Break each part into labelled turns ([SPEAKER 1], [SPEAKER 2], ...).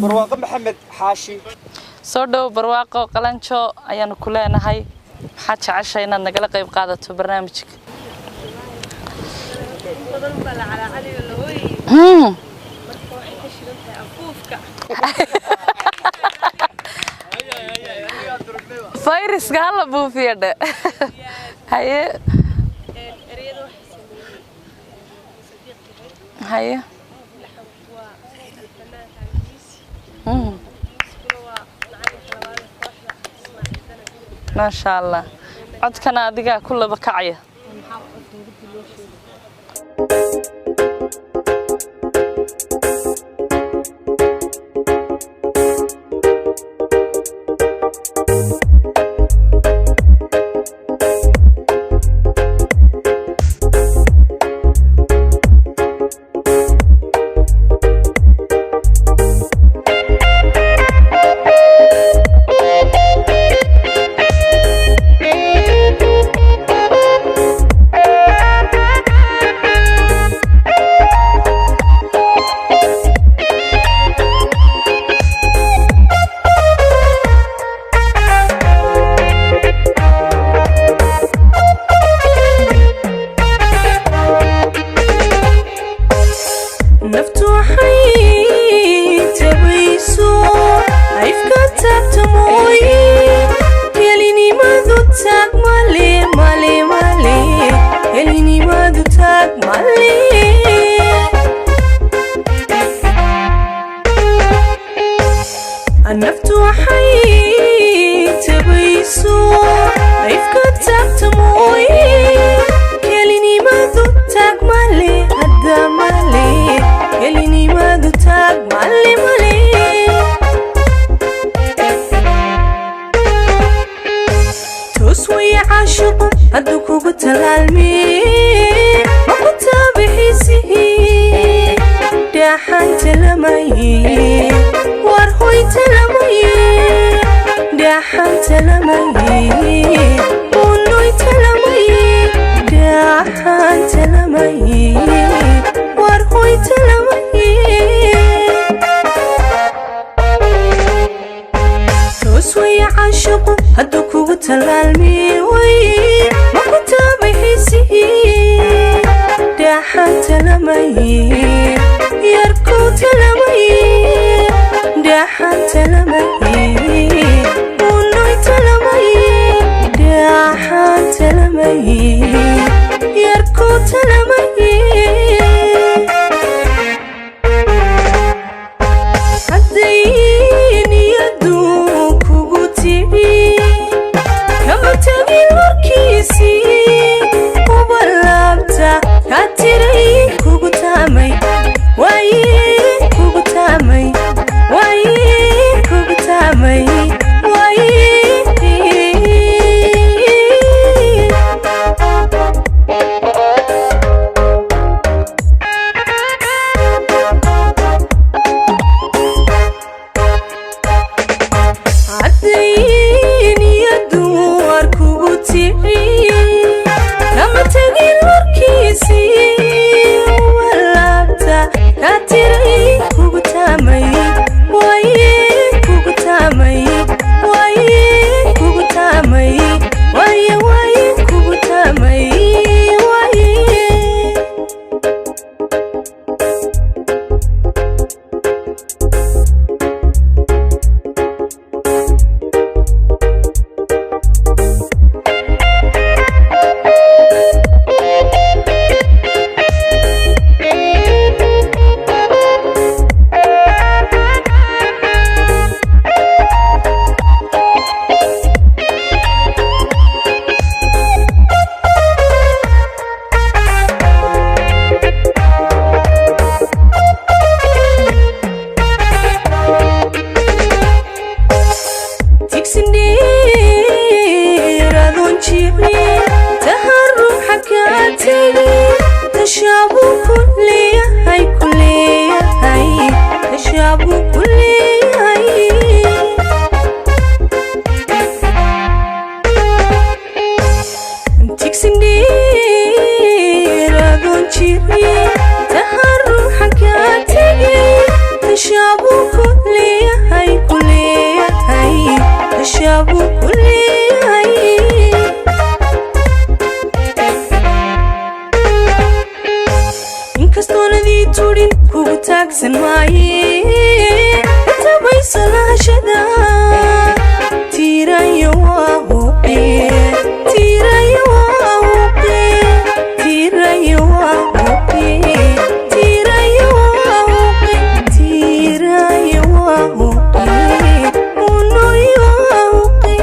[SPEAKER 1] barwaaqo maxamed xaashi
[SPEAKER 2] soo dhow barwaaqo qalanjo ayaanu ku leenahay maxaa jeceshay inaad nagala qayb qaadato barnaamijka فيروس قال بوفيه ده هي هي ما شاء الله عد كان أديك كله بكعية
[SPEAKER 1] turin kugu taagsan maaye tabayso lahashada tiirayo waa huqe tiirayo waa huqe tiirayo waa huqe tiirayo waa huqe tiirayo waa huqe unoyo waa huqe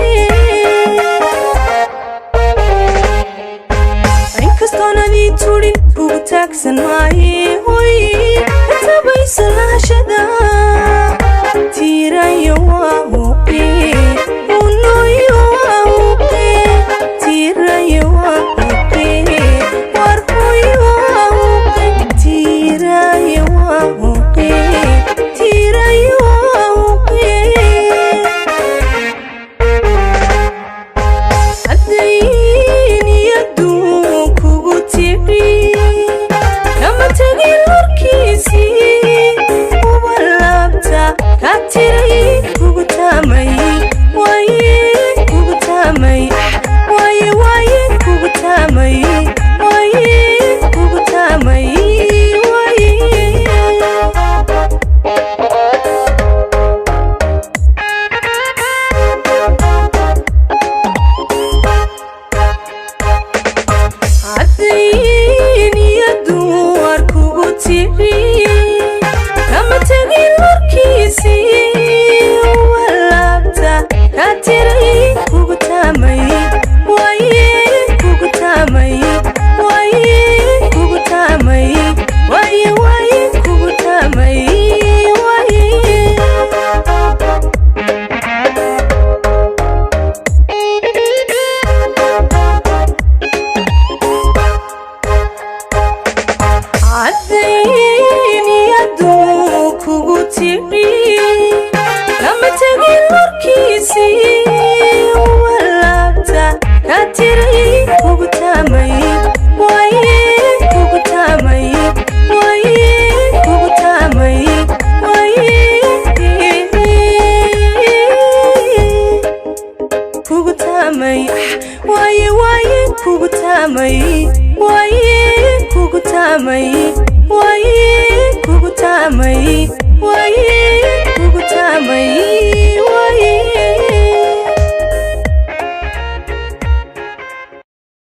[SPEAKER 1] inkastoonadii turin kugu taagsan maaye hoy tabayso lahashada tiirayo waa huqe unoyo waa huqe tiirayo waa huqe warhoyo waa huqe tiirayo waa huqe tiirayo waa huqe haddayniyadu kugu tiri kama tegin lurkiisii uba laabta ka tiray kugu taamay waaye kugu taamay waaye waaye kugu taamay waaye kugu taamay waaye haddayniyadu war kugu tiri kama tegin lurkiisii uba laabta ka tiray kugu taamay waaye kugu taamay waaye kugu taamay waaye waaye kugu taamay waaye haddayniyadu kugu tiri kama tegin lurkiisii uba laabta ka tiray kugu taamay waaye kugu taamay waaye kugu taamay waaye kugu taamay waaye waaye kugu taamay waaye kugu taamay waaye kugu taamay waaye kugu taamay waaye